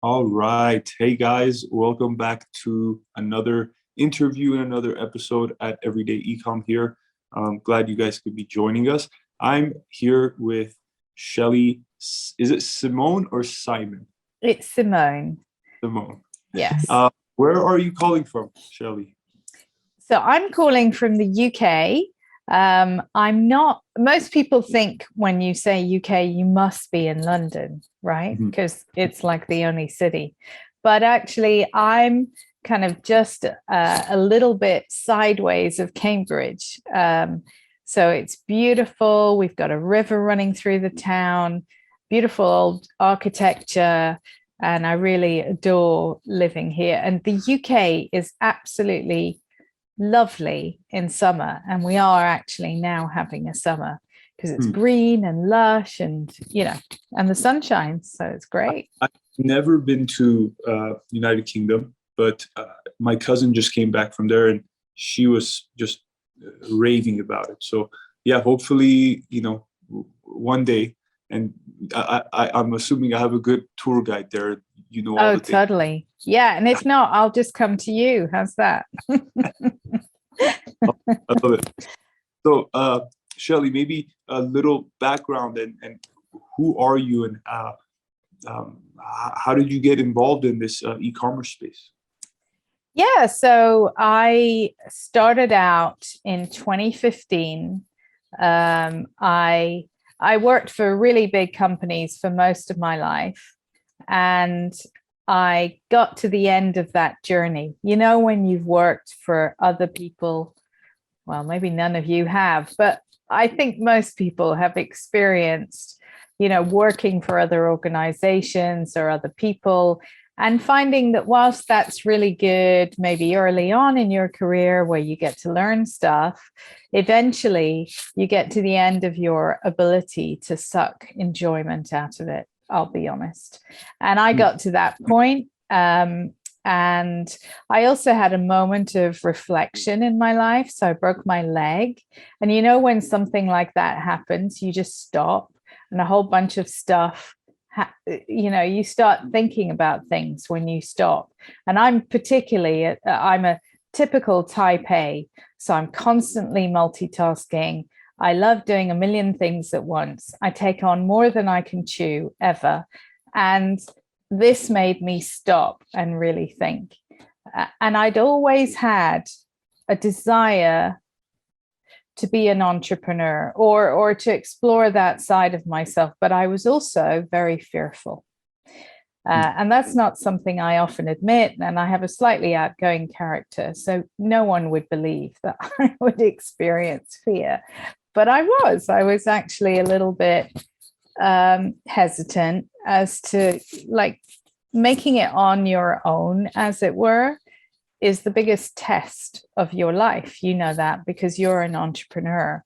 All right. Hey guys, welcome back to another interview and another episode at Everyday Ecom here. I'm glad you guys could be joining us. I'm here with Shelly. Is it Simone or Simon? It's Simone. Simone. Yes. Where are you calling from, Shelly? So I'm calling from the UK. I'm not, most people think when you say UK, you must be in London, right? Because it's like the only city. But actually, I'm kind of just a little bit sideways of Cambridge. So it's beautiful. We've got a river running through the town, beautiful old architecture. And I really adore living here. And the UK is absolutely lovely in summer, and we are actually now having a summer because it's green and lush and and the sun shines, so it's great. I've never been to United Kingdom, but my cousin just came back from there and she was just raving about it. So yeah, hopefully one day. And I'm assuming I have a good tour guide there. Oh, totally. Yeah, and if not, I'll just come to you. How's that? I love it. So, Shelly, maybe a little background and who are you and how did you get involved in this e-commerce space? Yeah, so I started out in 2015. I worked for really big companies for most of my life. And I got to the end of that journey. You know, when you've worked for other people, well, maybe none of you have, but I think most people have experienced, working for other organizations or other people and finding that whilst that's really good, maybe early on in your career where you get to learn stuff, eventually you get to the end of your ability to suck enjoyment out of it. I'll be honest. And I got to that point. And I also had a moment of reflection in my life. So I broke my leg. And when something like that happens, you just stop and a whole bunch of stuff, you start thinking about things when you stop. And I'm a typical type A. So I'm constantly multitasking. I love doing a million things at once. I take on more than I can chew ever. And this made me stop and really think. And I'd always had a desire to be an entrepreneur or to explore that side of myself. But I was also very fearful. And that's not something I often admit. And I have a slightly outgoing character. So no one would believe that I would experience fear. But I was actually a little bit hesitant as to making it on your own, as it were, is the biggest test of your life. You know that because you're an entrepreneur.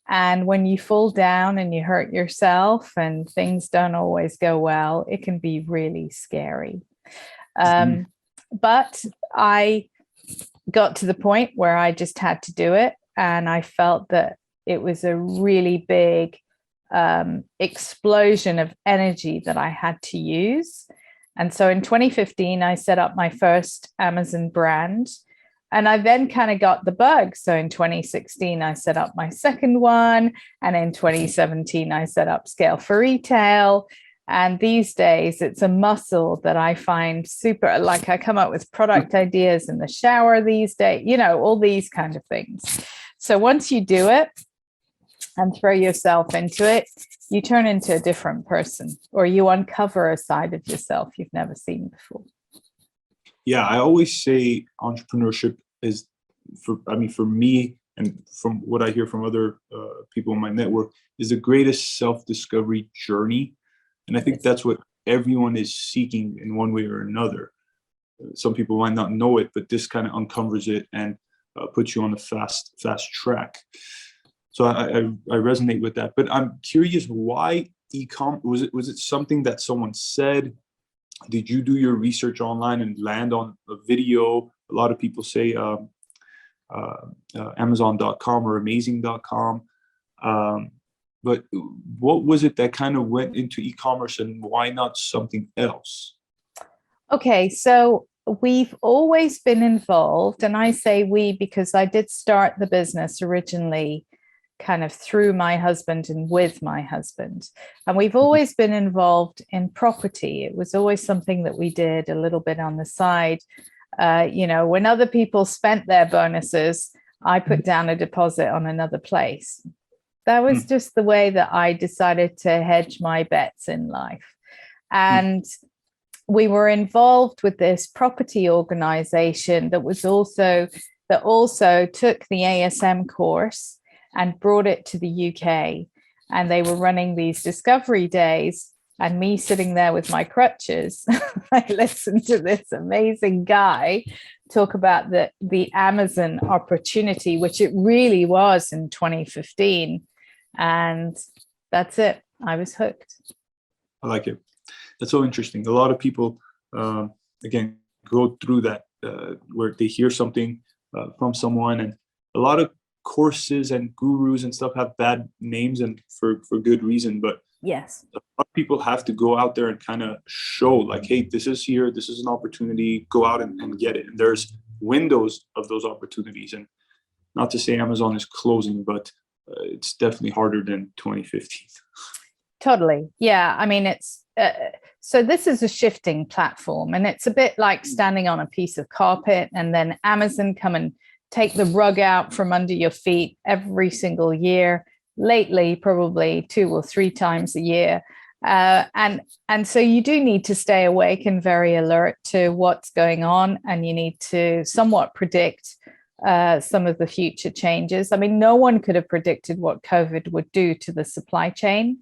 And when you fall down and you hurt yourself and things don't always go well, it can be really scary. But I got to the point where I just had to do it. And I felt that it was a really big explosion of energy that I had to use. And so in 2015, I set up my first Amazon brand. And I then kind of got the bug. So in 2016, I set up my second one. And in 2017, I set up Scale for Retail. And these days, it's a muscle that I find super, I come up with product ideas in the shower these days, all these kind of things. So once you do it, and throw yourself into it, you turn into a different person, or you uncover a side of yourself you've never seen before. Yeah, I always say entrepreneurship is, for me, and from what I hear from other people in my network, is the greatest self-discovery journey. And I think that's what everyone is seeking in one way or another. Some people might not know it, but this kind of uncovers it and puts you on a fast track. So I resonate with that. But I'm curious, why e-com? Was it something that someone said? Did you do your research online and land on a video? A lot of people say Amazon.com or Amazing.com. But what was it that kind of went into e-commerce, and why not something else? Okay, so we've always been involved, and I say we because I did start the business originally kind of through my husband and with my husband. And we've Mhm. always been involved in property. It was always something that we did a little bit on the side. When other people spent their bonuses, I put down a deposit on another place. That was Mm, just the way that I decided to hedge my bets in life. mm, And we were involved with this property organization that also took the ASM course and brought it to the UK. And they were running these discovery days, and me sitting there with my crutches, I listened to this amazing guy talk about the Amazon opportunity, which it really was in 2015. And that's it. I was hooked. I like it. That's so interesting. A lot of people, again, go through that where they hear something from someone, and a lot of courses and gurus and stuff have bad names, and for good reason. But Yes. a lot of people have to go out there and kind of show, like, hey, this is here, this is an opportunity. Go out and get it. And there's windows of those opportunities. And not to say Amazon is closing, but it's definitely harder than 2015. Totally. Yeah. I mean, so this is a shifting platform, and it's a bit like standing on a piece of carpet and then Amazon come and take the rug out from under your feet every single year. Lately, probably 2 or 3 times a year. And so you do need to stay awake and very alert to what's going on, and you need to somewhat predict some of the future changes. I mean, no one could have predicted what COVID would do to the supply chain.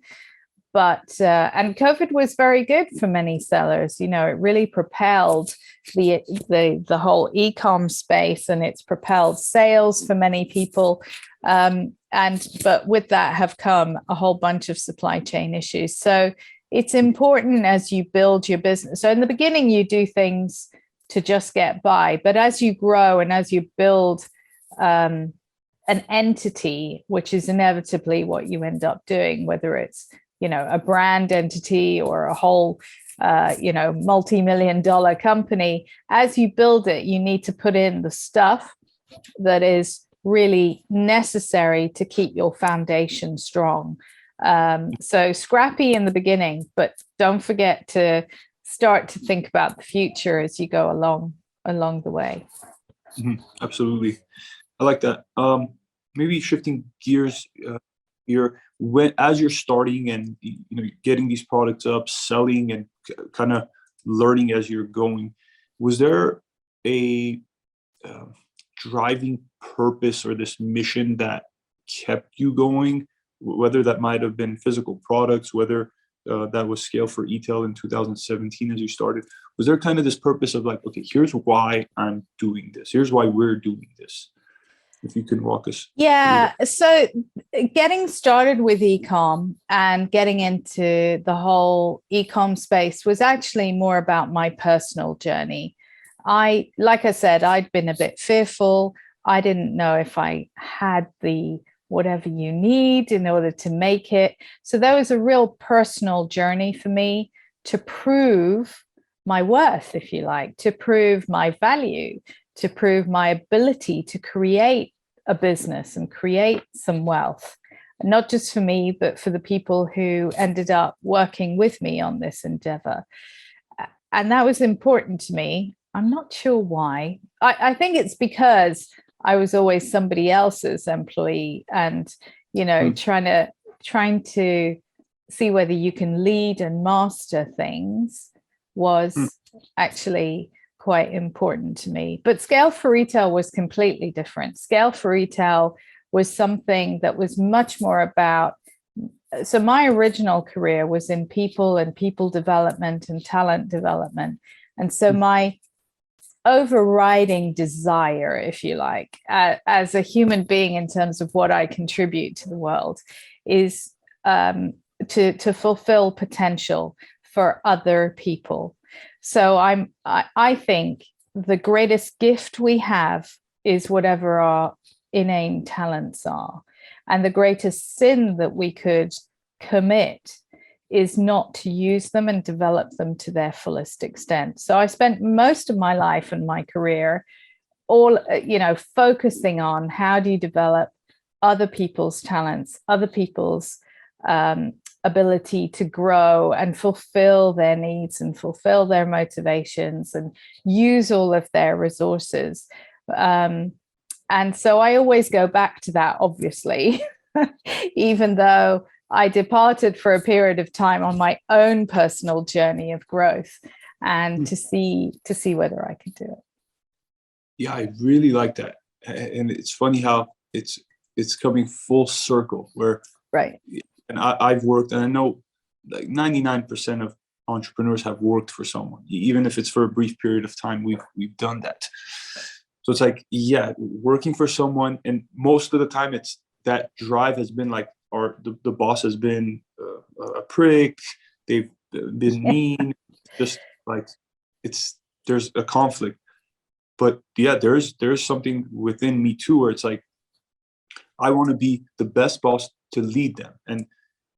But and COVID was very good for many sellers. It really propelled the whole e-com space, and it's propelled sales for many people. But with that have come a whole bunch of supply chain issues. So it's important as you build your business. So in the beginning, you do things to just get by, but as you grow and as you build an entity, which is inevitably what you end up doing, whether it's a brand entity or a whole multi-million-dollar company, as you build it, you need to put in the stuff that is really necessary to keep your foundation strong. So scrappy in the beginning, but don't forget to start to think about the future as you go along the way. Absolutely. I like that. Maybe shifting gears here, when as you're starting and getting these products up, selling, and kind of learning as you're going, was there a uh, driving purpose or this mission that kept you going? Whether that might have been physical products, whether that was scale for e-tail in 2017 as you started. Was there kind of this purpose of like, okay, here's why I'm doing this. Here's why we're doing this. If you can walk us through Yeah. that. So getting started with ecom and getting into the whole ecom space was actually more about my personal journey. Like I said, I'd been a bit fearful. I didn't know if I had the whatever you need in order to make it. So there was a real personal journey for me to prove my worth, if you like, to prove my value, to prove my ability to create a business and create some wealth, not just for me, but for the people who ended up working with me on this endeavor. And that was important to me. I'm not sure why. I think it's because I was always somebody else's employee, and Mm, trying to see whether you can lead and master things mm, was actually quite important to me. But scale for retail was completely different. Scale for retail was something that was much more about. So my original career was in people and people development and talent development. And so mm, my overriding desire, if you like, as a human being in terms of what I contribute to the world, is to fulfill potential for other people. So I think the greatest gift we have is whatever our inane talents are, and the greatest sin that we could commit is not to use them and develop them to their fullest extent. So I spent most of my life and my career all, focusing on how do you develop other people's talents, other people's ability to grow and fulfill their needs and fulfill their motivations and use all of their resources. And so I always go back to that, obviously, even though I departed for a period of time on my own personal journey of growth and to see whether I could do it. Yeah, I really like that. And it's funny how it's coming full circle where, right. And I've worked, and I know like 99% of entrepreneurs have worked for someone, even if it's for a brief period of time. We've done that. So it's like, yeah, working for someone, and most of the time it's that drive has been like, or the boss has been a prick, they've been mean, just like there's a conflict. But yeah, there's something within me too, where it's like, I want to be the best boss to lead them. And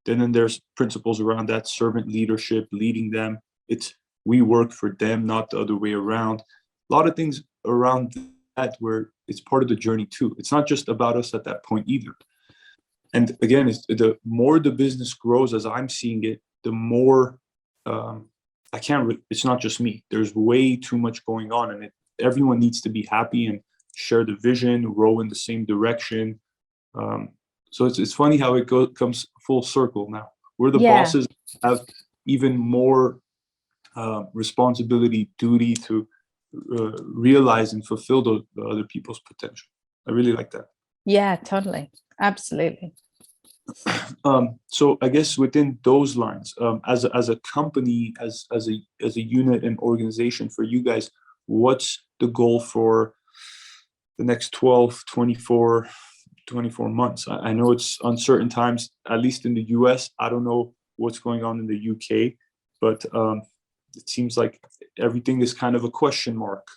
then there's principles around that, servant leadership, leading them. It's we work for them, not the other way around. A lot of things around that where it's part of the journey too. It's not just about us at that point either. And again, the more the business grows, as I'm seeing it, the more it's not just me. There's way too much going on, and everyone needs to be happy and share the vision, row in the same direction. So it's funny how it comes full circle now. Where the bosses have even more responsibility, duty to realize and fulfill the other people's potential. I really like that. Yeah, totally. Absolutely. So I guess within those lines, as a company, as a unit and organization for you guys, what's the goal for the next 12, 24 months? I know it's uncertain times, at least in the US. I don't know what's going on in the UK, but it seems like everything is kind of a question mark.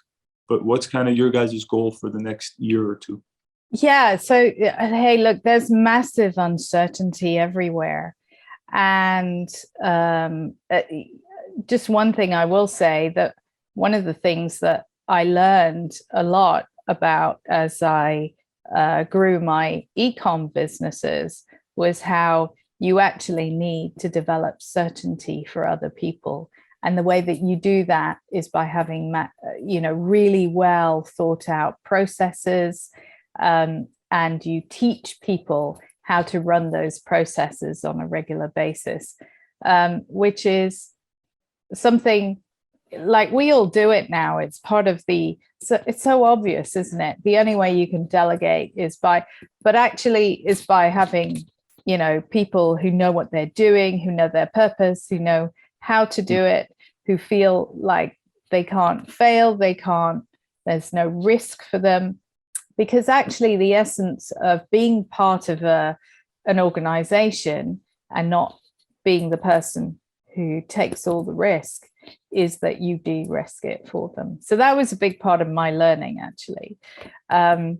But what's kind of your guys' goal for the next year or two? Yeah. So, hey, look, there's massive uncertainty everywhere. And just one thing I will say, that one of the things that I learned a lot about as I grew my ecom businesses was how you actually need to develop certainty for other people. And the way that you do that is by having, really well thought out processes, and you teach people how to run those processes on a regular basis, which is something like we all do it now. It's part of it's so obvious, isn't it? The only way you can delegate is by having, people who know what they're doing, who know their purpose, who know how to do it, who feel like they can't fail, there's no risk for them. Because actually the essence of being part of an organization and not being the person who takes all the risk is that you de-risk it for them. So that was a big part of my learning, actually, and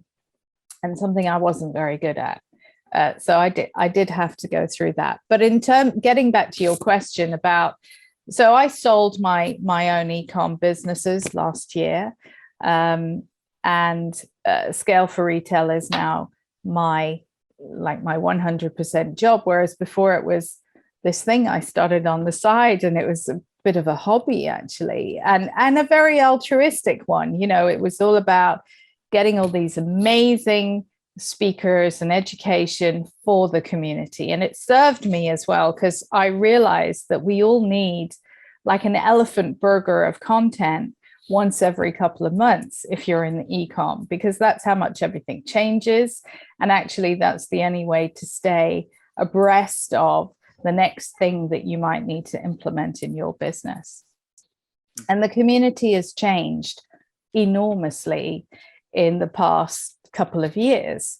something I wasn't very good at. So I did have to go through that. But getting back to your question about, so I sold my own ecom businesses last year, and Scale for Retail is now my 100% job, whereas before it was this thing I started on the side, and it was a bit of a hobby, actually, and a very altruistic one. It was all about getting all these amazing speakers and education for the community. And it served me as well, because I realized that we all need like an elephant burger of content once every couple of months if you're in the ecom, because that's how much everything changes. And actually, that's the only way to stay abreast of the next thing that you might need to implement in your business. And the community has changed enormously in the past couple of years.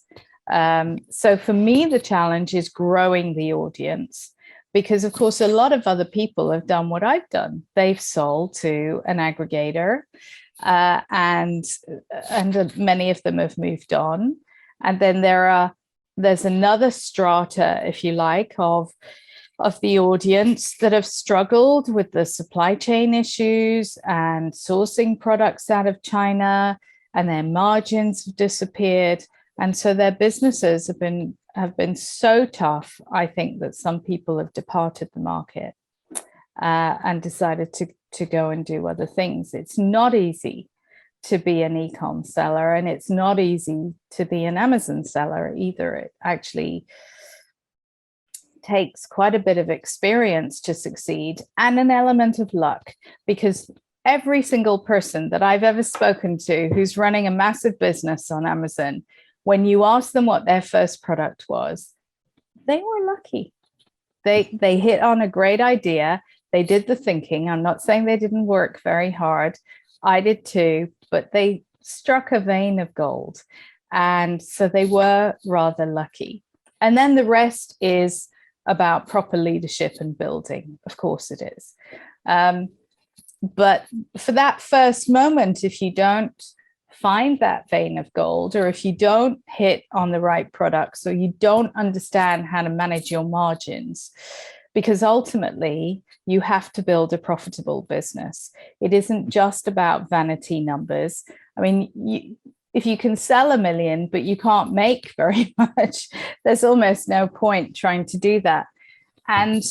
So for me, the challenge is growing the audience, because of course, a lot of other people have done what I've done. They've sold to an aggregator, and many of them have moved on. And then there's another strata, if you like, of of the audience that have struggled with the supply chain issues and sourcing products out of China, and their margins have disappeared. And so their businesses have been so tough, I think, that some people have departed the market and decided to go and do other things. It's not easy to be an e-com seller, and it's not easy to be an Amazon seller either. It actually takes quite a bit of experience to succeed and an element of luck, because every single person that I've ever spoken to who's running a massive business on Amazon, when you ask them what their first product was, they were lucky. They hit on a great idea. They did the thinking. I'm not saying they didn't work very hard. I did too, but they struck a vein of gold. And so they were rather lucky. And then the rest is about proper leadership and building. Of course it is. But for that first moment, if you don't find that vein of gold, or if you don't hit on the right products, or you don't understand how to manage your margins, because ultimately you have to build a profitable business. It isn't just about vanity numbers. I mean, if you can sell 1 million, but you can't make very much, there's almost no point trying to do that. And,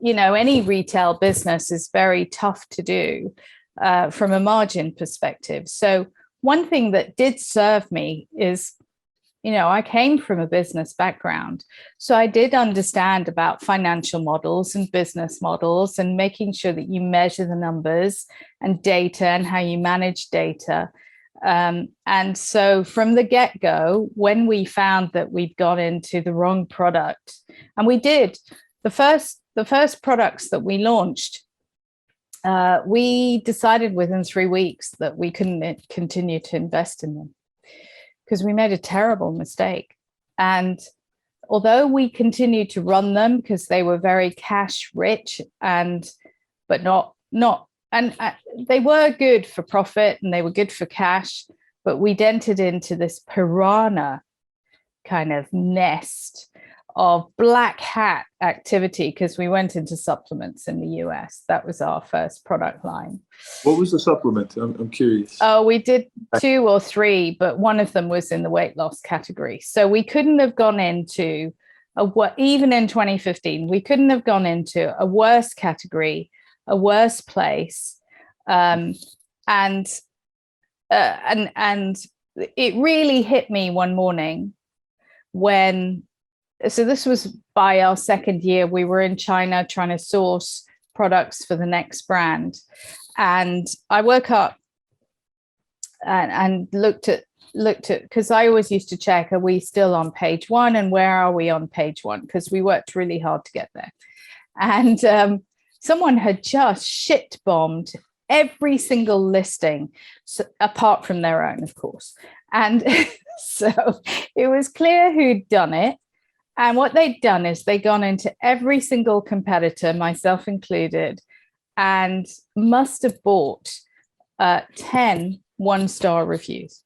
any retail business is very tough to do from a margin perspective. So one thing that did serve me is, I came from a business background. So I did understand about financial models and business models and making sure that you measure the numbers and data and how you manage data. And so from the get-go, when we found that we'd got into the wrong product, and we did, the first products that we launched, we decided within 3 weeks that we couldn't continue to invest in them because we made a terrible mistake. And although we continued to run them because they were very cash rich but not and they were good for profit and they were good for cash, but we'd entered into this piranha kind of nest of black hat activity because we went into supplements in the US. That was our first product line. What was the supplement? I'm curious. Oh, we did 2 or 3, but one of them was in the weight loss category. So we couldn't have gone into even in 2015, we couldn't have gone into a worse category, a worse place. And it really hit me one morning so this was by our second year. We were in China trying to source products for the next brand. And I woke up and looked at, because I always used to check, are we still on page 1 and where are we on page 1? Because we worked really hard to get there. And someone had just shit bombed every single listing, apart from their own, of course. And so it was clear who'd done it. And what they'd done is they'd gone into every single competitor, myself included, and must have bought 10 1-star reviews.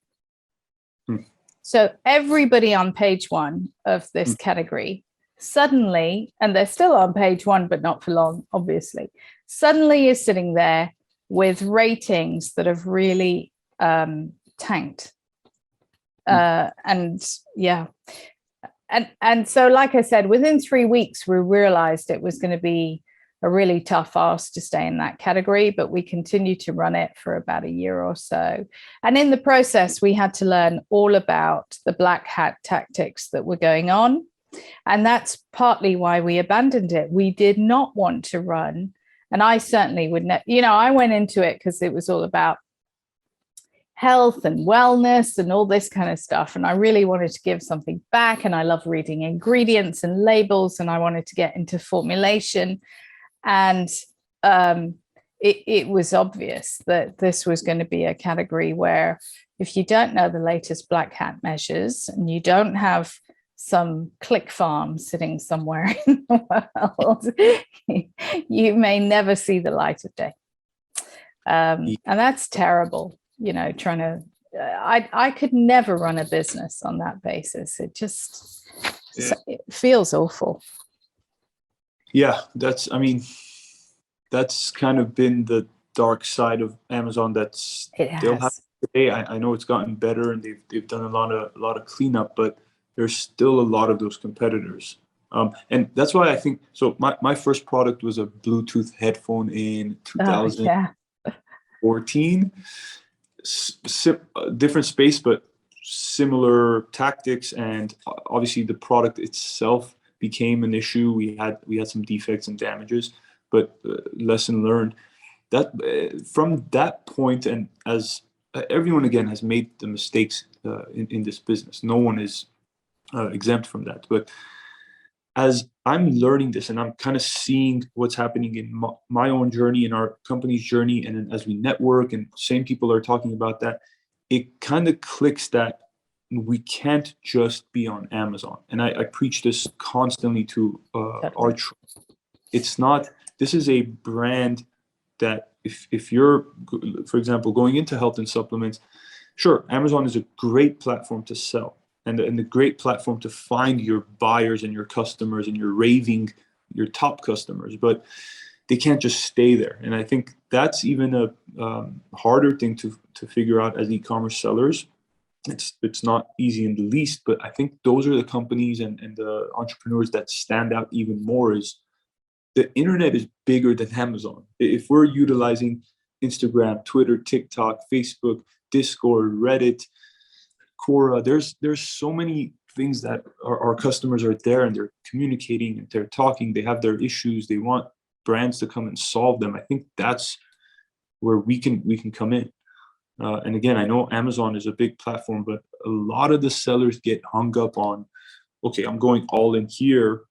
So everybody on page 1 of this category suddenly, and they're still on page 1, but not for long, obviously, suddenly is sitting there with ratings that have really tanked. And yeah. And so, like I said, within 3 weeks, we realized it was going to be a really tough ask to stay in that category, but we continued to run it for about a year or so. And in the process, we had to learn all about the black hat tactics that were going on. And that's partly why we abandoned it. We did not want to run. And I certainly would not, I went into it because it was all about health and wellness and all this kind of stuff. And I really wanted to give something back. And I love reading ingredients and labels. And I wanted to get into formulation. And it was obvious that this was going to be a category where if you don't know the latest black hat measures and you don't have some click farm sitting somewhere in the world, you may never see the light of day. And that's terrible. Trying to, I could never run a business on that basis. It just, it feels awful. Yeah, that's kind of been the dark side of Amazon that's It still happening has. today. I know it's gotten better and they've done a lot of cleanup, but there's still a lot of those competitors. And that's why I think so. My first product was a Bluetooth headphone in Oh, 2014. yeah. Different space, but similar tactics. And obviously, the product itself became an issue. We had some defects and damages, but lesson learned. That from that point, and as everyone again has made the mistakes in this business, no one is exempt from that. But as I'm learning this and I'm kind of seeing what's happening in my own journey, in our company's journey, and then as we network and same people are talking about that, it kind of clicks that we can't just be on Amazon. And I preach this constantly to Totally. it's not, this is a brand that if you're, for example, going into health and supplements, sure, Amazon is a great platform to sell and a great platform to find your buyers and your customers and your top customers, but they can't just stay there. And I think that's even a harder thing to figure out as e-commerce sellers. It's not easy in the least, but I think those are the companies and the entrepreneurs that stand out even more. Is the internet is bigger than Amazon. If we're utilizing Instagram, Twitter, TikTok, Facebook, Discord, Reddit, Quora, there's so many things that our customers are there and they're communicating and they're talking. They have their issues. They want brands to come and solve them. I think that's where we can come in. And again, I know Amazon is a big platform, but a lot of the sellers get hung up on, okay, I'm going all in here.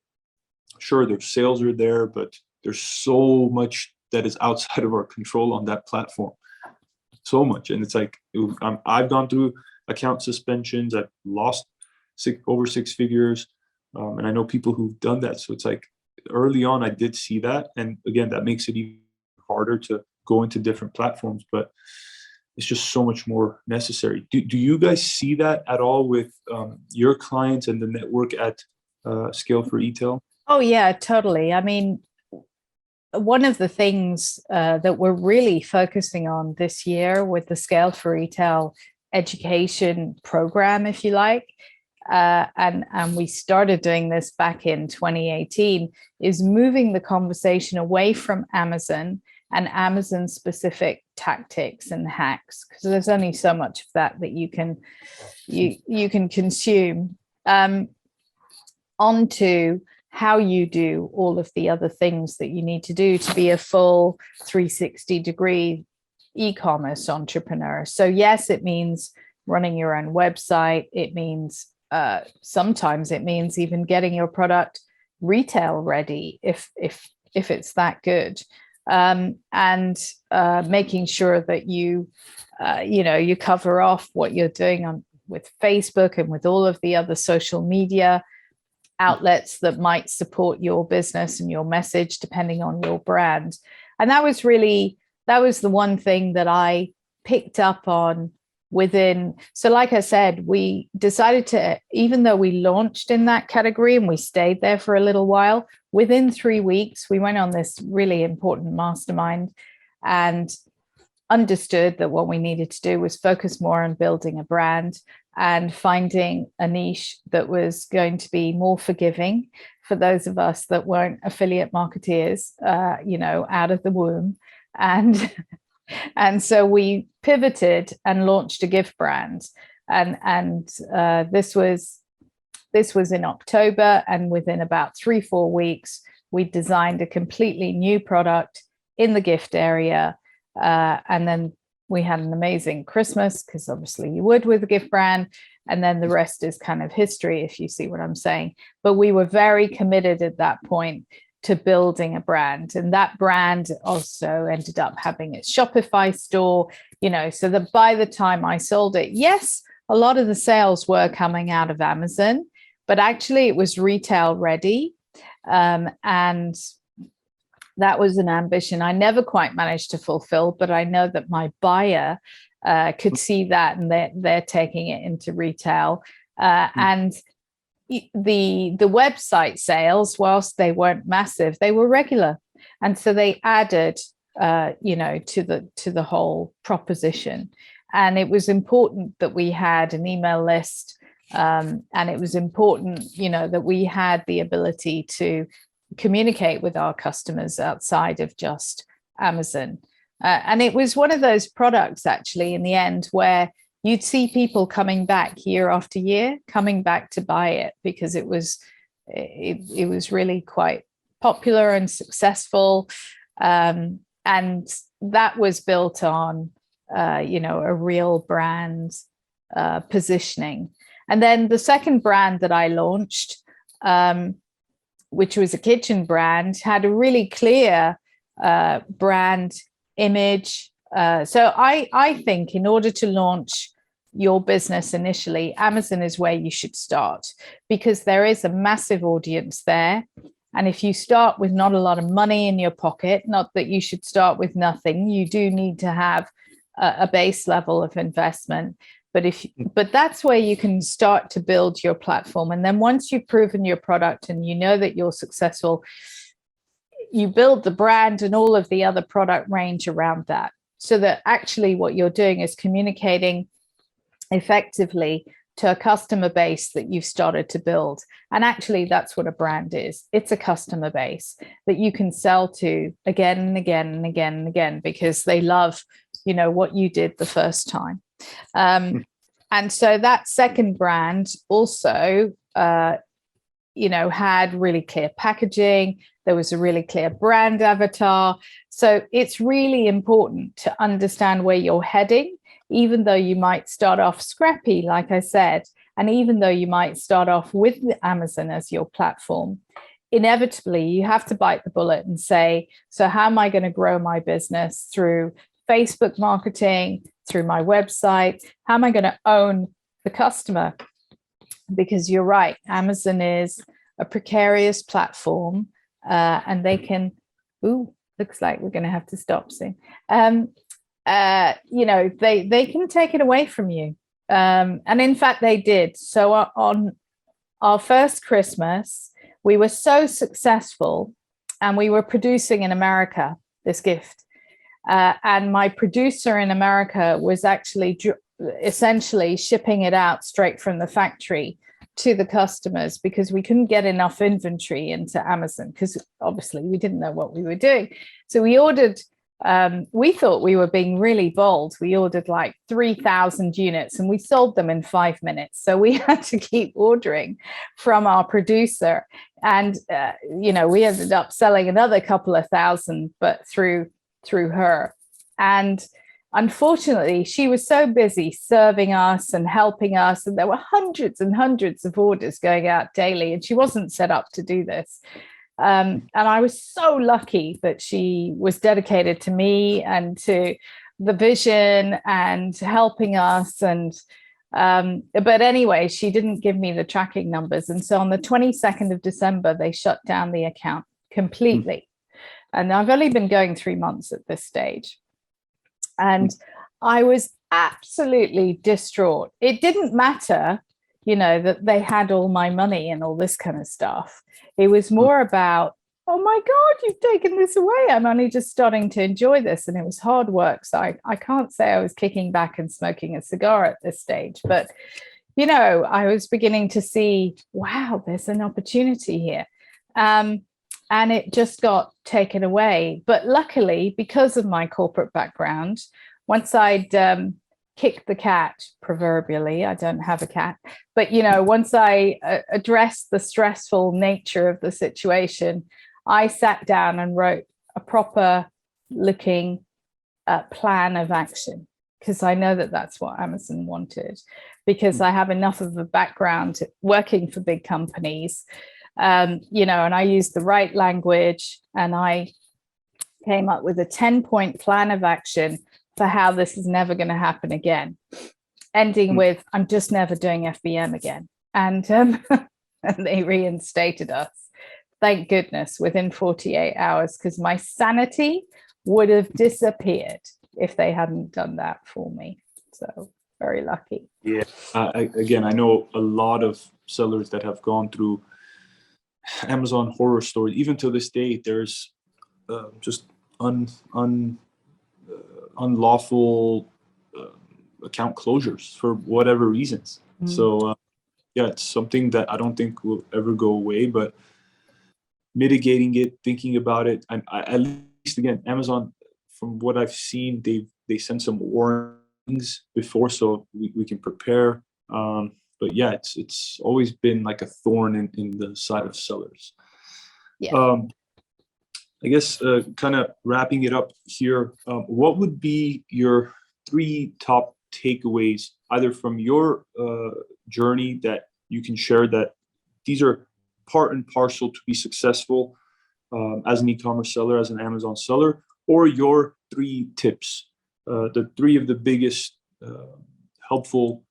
Sure, their sales are there, but there's so much that is outside of our control on that platform. So much. And it's like, I've gone through account suspensions. I've lost over six figures. And I know people who've done that. So it's like early on, I did see that. And again, that makes it even harder to go into different platforms, but it's just so much more necessary. Do you guys see that at all with your clients and the network at Scale for Retail? Oh, yeah, totally. I mean, one of the things that we're really focusing on this year with the Scale for Retail education program, if you like, and we started doing this back in 2018, is moving the conversation away from Amazon and Amazon specific tactics and hacks, because there's only so much of that you can consume, onto how you do all of the other things that you need to do to be a full 360-degree e-commerce entrepreneur. So yes, it means running your own website. It means sometimes it means even getting your product retail ready if it's that good, and making sure that you cover off what you're doing on with Facebook and with all of the other social media outlets that might support your business and your message depending on your brand. And that was the one thing that I picked up on within. So like I said, we decided to, even though we launched in that category and we stayed there for a little while, within 3 weeks we went on this really important mastermind and understood that what we needed to do was focus more on building a brand and finding a niche that was going to be more forgiving for those of us that weren't affiliate marketeers, out of the womb. And so we pivoted and launched a gift brand. And this was in October. And within about 3-4 weeks, we designed a completely new product in the gift area. And then we had an amazing Christmas, because obviously you would with a gift brand. And then the rest is kind of history, if you see what I'm saying. But we were very committed at that point to building a brand. And that brand also ended up having its Shopify store, so that by the time I sold it, yes, a lot of the sales were coming out of Amazon, but actually it was retail ready. And that was an ambition I never quite managed to fulfill, but I know that my buyer could see that, and they're taking it into retail. And the website sales, whilst they weren't massive, they were regular, and so they added to the whole proposition. And it was important that we had an email list, and it was important, that we had the ability to communicate with our customers outside of just Amazon. And it was one of those products, actually, in the end, where you'd see people coming back year after year, coming back to buy it, because it was really quite popular and successful. And that was built on, a real brand positioning. And then the second brand that I launched, which was a kitchen brand, had a really clear brand image. So I think in order to launch your business initially, Amazon is where you should start, because there is a massive audience there. And if you start with not a lot of money in your pocket, not that you should start with nothing, you do need to have a base level of investment. But that's where you can start to build your platform. And then once you've proven your product and you know that you're successful, you build the brand and all of the other product range around that, so that actually what you're doing is communicating effectively to a customer base that you've started to build. And actually, that's what a brand is. It's a customer base that you can sell to again and again and again and again, because they love, what you did the first time. And so that second brand also, had really clear packaging. There was a really clear brand avatar. So it's really important to understand where you're heading, even though you might start off scrappy, like I said, and even though you might start off with Amazon as your platform. Inevitably, you have to bite the bullet and say, so how am I going to grow my business? Through Facebook marketing, through my website? How am I going to own the customer? Because you're right, Amazon is a precarious platform, and they can, looks like we're going to have to stop soon. They can take it away from you. And in fact, they did. So on our first Christmas, we were so successful, and we were producing in America this gift. And my producer in America was actually essentially shipping it out straight from the factory to the customers, because we couldn't get enough inventory into Amazon, because obviously we didn't know what we were doing. So we ordered, we thought we were being really bold. We ordered like 3,000 units and we sold them in 5 minutes. So we had to keep ordering from our producer. And, we ended up selling another couple of thousand, but through her. And unfortunately, she was so busy serving us and helping us, and there were hundreds and hundreds of orders going out daily, and she wasn't set up to do this. And I was so lucky that she was dedicated to me and to the vision and helping us. And but anyway, she didn't give me the tracking numbers. And so on the 22nd of December, they shut down the account completely. And I've only been going 3 months at this stage. And I was absolutely distraught. It didn't matter, that they had all my money and all this kind of stuff. It was more about, oh my God, you've taken this away. I'm only just starting to enjoy this. And it was hard work. So I can't say I was kicking back and smoking a cigar at this stage. But, I was beginning to see, wow, there's an opportunity here. And it just got taken away. But luckily, because of my corporate background, once I'd kicked the cat, proverbially, I don't have a cat, but, once I addressed the stressful nature of the situation, I sat down and wrote a proper looking plan of action, because I know that that's what Amazon wanted, because I have enough of a background working for big companies. And I used the right language, and I came up with a 10-point plan of action for how this is never going to happen again, ending with, I'm just never doing FBM again. And, and they reinstated us, thank goodness, within 48 hours, because my sanity would have disappeared if they hadn't done that for me. So very lucky. Yeah. Again, I know a lot of sellers that have gone through Amazon horror stories. Even to this day, there's just unlawful account closures for whatever reasons. So yeah, it's something that I don't think will ever go away, but mitigating it, thinking about it, and at least again, Amazon, from what I've seen, they send some warnings before, so we can prepare. But yeah, it's always been like a thorn in the side of sellers. Yeah. I guess kind of wrapping it up here, what would be your 3 top takeaways, either from your journey that you can share, that these are part and parcel to be successful as an e-commerce seller, as an Amazon seller, or your 3 tips, the 3 of the biggest helpful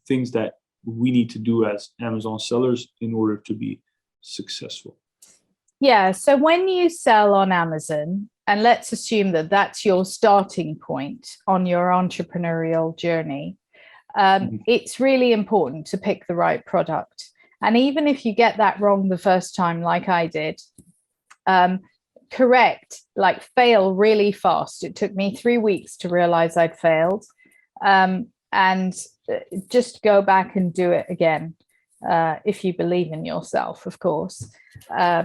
things that we need to do as Amazon sellers in order to be successful? Yeah. So when you sell on Amazon, and let's assume that that's your starting point on your entrepreneurial journey, it's really important to pick the right product. And even if you get that wrong the first time, like I did, correct, like fail really fast. It took me 3 weeks to realize I'd failed. And just go back and do it again. If you believe in yourself, of course,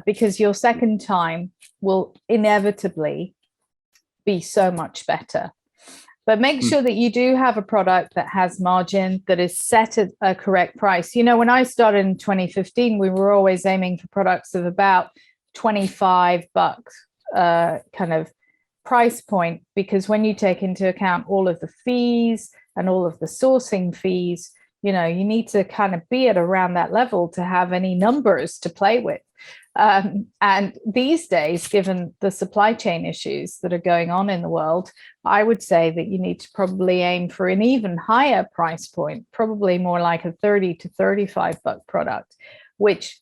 because your second time will inevitably be so much better. But make sure that you do have a product that has margin, that is set at a correct price. You know, when I started in 2015, we were always aiming for products of about $25 kind of price point, because when you take into account all of the fees and all of the sourcing fees, you know, you need to kind of be at around that level to have any numbers to play with. And these days, given the supply chain issues that are going on in the world, I would say that you need to probably aim for an even higher price point, probably more like a $30 to $35 product, which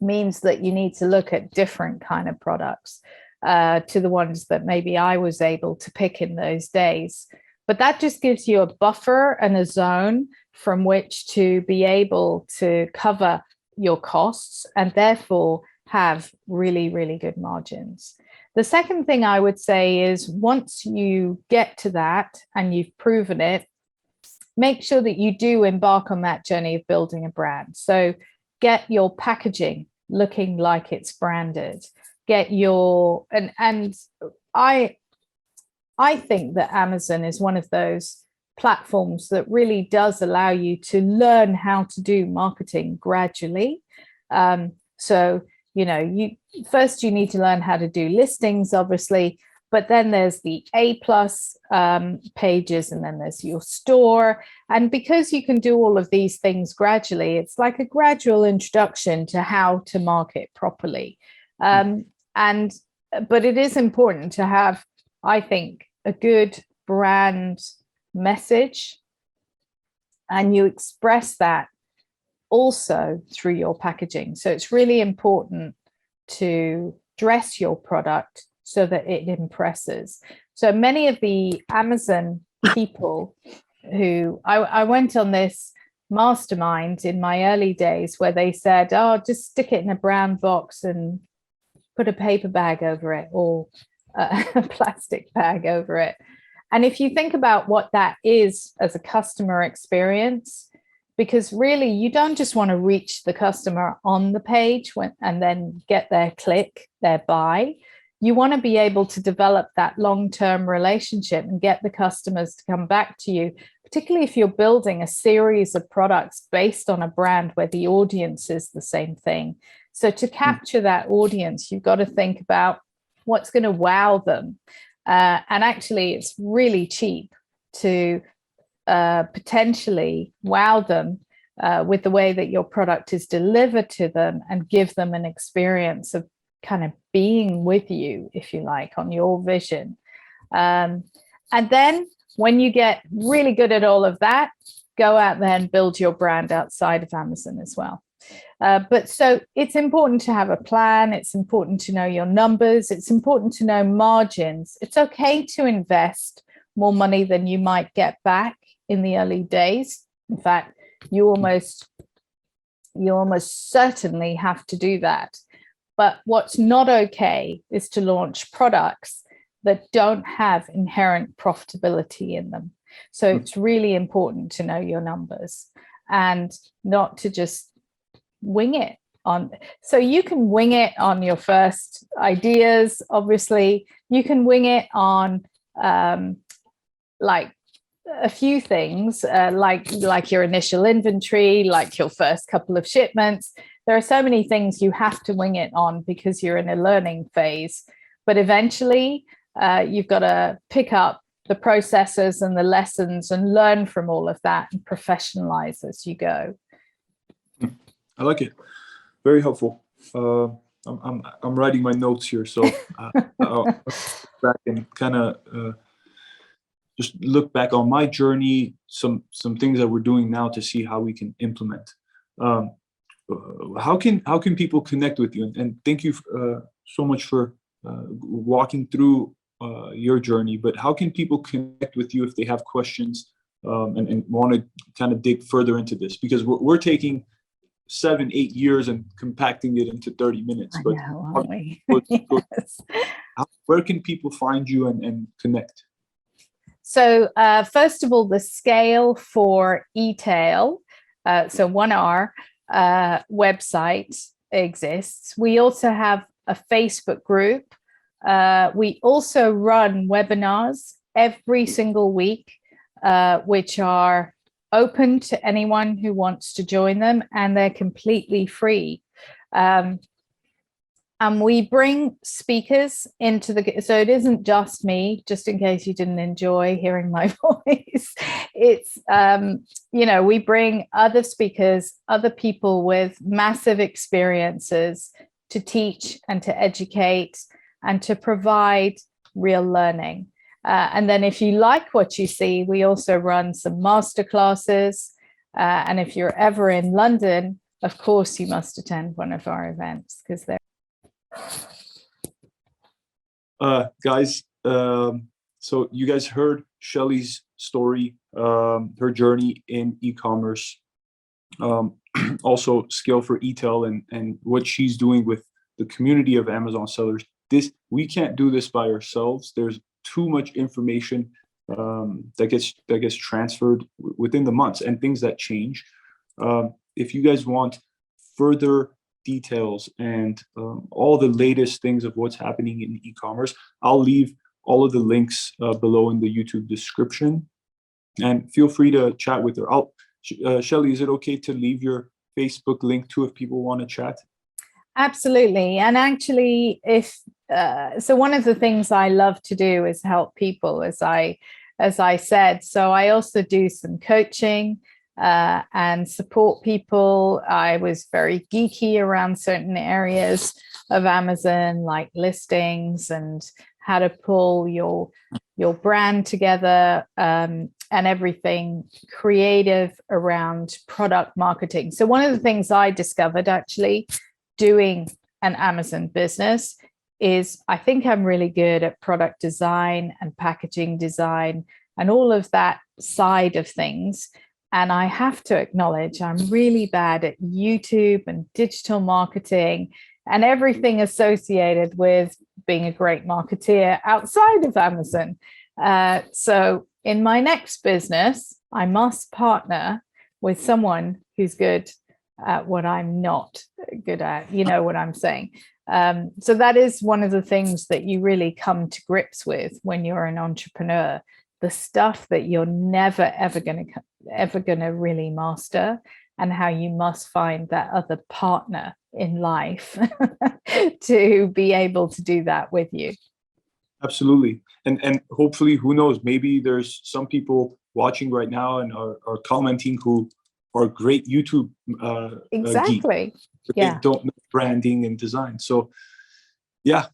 means that you need to look at different kind of products to the ones that maybe I was able to pick in those days. But that just gives you a buffer and a zone from which to be able to cover your costs and therefore have really, really good margins. The second thing I would say is, once you get to that and you've proven it, make sure that you do embark on that journey of building a brand. So get your packaging looking like it's branded. Get your, and I think that Amazon is one of those platforms that really does allow you to learn how to do marketing gradually. So, you know, you need to learn how to do listings, obviously, but then there's the A+ pages, and then there's your store. And because you can do all of these things gradually, it's like a gradual introduction to how to market properly. But it is important to have, I think, a good brand message, and you express that also through your packaging. So it's really important to dress your product so that it impresses. So many of the Amazon people who I went on this mastermind in my early days where they said, oh, just stick it in a brown box and put a paper bag over it, or a plastic bag over it. And if you think about what that is as a customer experience, because really you don't just want to reach the customer on the page and then get their click, their buy. You want to be able to develop that long-term relationship and get the customers to come back to you, particularly if you're building a series of products based on a brand where the audience is the same thing. So to capture that audience, you've got to think about what's going to wow them. And actually, it's really cheap to potentially wow them with the way that your product is delivered to them and give them an experience of kind of being with you, if you like, on your vision. And then when you get really good at all of that, go out there and build your brand outside of Amazon as well. But so it's important to have a plan. It's important to know your numbers. It's important to know margins. It's okay to invest more money than you might get back in the early days. In fact, you almost certainly have to do that. But what's not okay is to launch products that don't have inherent profitability in them. So it's really important to know your numbers and not to just wing it on. So you can wing it on your first ideas, obviously. You can wing it on like a few things, like your initial inventory, like your first couple of shipments. There are so many things you have to wing it on because you're in a learning phase. But eventually, you've got to pick up the processes and the lessons and learn from all of that and professionalize as you go. I like it. Very helpful. I'm writing my notes here, so I'll back and kind of just look back on my journey, some things that we're doing now to see how we can implement. How can people connect with you? And thank you so much for walking through your journey. But how can people connect with you if they have questions and want to kind of dig further into this? Because we're taking 7-8 years and compacting it into 30 minutes. I but know, aren't we? Yes. Where can people find you and connect? So first of all, the scale for e-tail, so 1R website exists. We also have a Facebook group. We also run webinars every single week, which are open to anyone who wants to join them, and they're completely free. And we bring speakers into so it isn't just me, just in case you didn't enjoy hearing my voice. It's, we bring other speakers, other people with massive experiences to teach and to educate and to provide real learning. And then if you like what you see, we also run some masterclasses. And if you're ever in London, of course, you must attend one of our events because they're guys, so you guys heard Shelly's story, her journey in e-commerce, also scale for e-tail and what she's doing with the community of Amazon sellers. We can't do this by ourselves. There's too much information that gets transferred within the months and things that change. If you guys want further details and all the latest things of what's happening in e-commerce, I'll leave all of the links below in the YouTube description, and feel free to chat with her. Shelly, is it okay to leave your Facebook link too if people want to chat? Absolutely. And actually, so one of the things I love to do is help people, as I said. So I also do some coaching and support people. I was very geeky around certain areas of Amazon, like listings and how to pull your brand together, and everything creative around product marketing. So one of the things I discovered actually doing an Amazon business is I think I'm really good at product design and packaging design and all of that side of things. And I have to acknowledge I'm really bad at YouTube and digital marketing and everything associated with being a great marketeer outside of Amazon. So in my next business, I must partner with someone who's good at what I'm not good at. You know what I'm saying? So that is one of the things that you really come to grips with when you're an entrepreneur. The stuff that you're never ever going to really master, and how you must find that other partner in life to be able to do that with you. Absolutely. And hopefully, who knows, maybe there's some people watching right now and are commenting who are great YouTube exactly geeks, but they don't know branding and design. So yeah,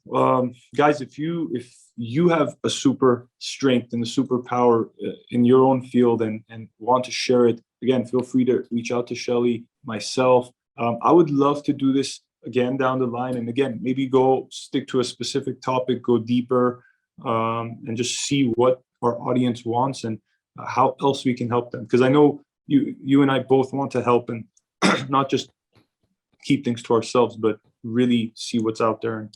guys, if you have a super strength and a superpower in your own field and want to share it, again, feel free to reach out to Shelly, myself. I would love to do this again down the line, and again, maybe go stick to a specific topic, go deeper, and just see what our audience wants and how else we can help them. Because I know you and I both want to help and not just keep things to ourselves, but really see what's out there and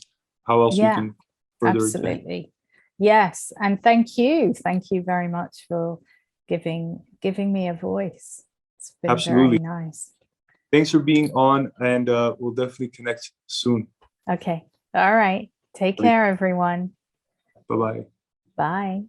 how else we Yeah, can further advance. absolutely. Yes. And thank you. Thank you very much for giving me a voice. It's been Absolutely. very nice. Thanks for being on, and we'll definitely connect soon. Okay. All right. Take care, everyone. Bye-bye. Bye.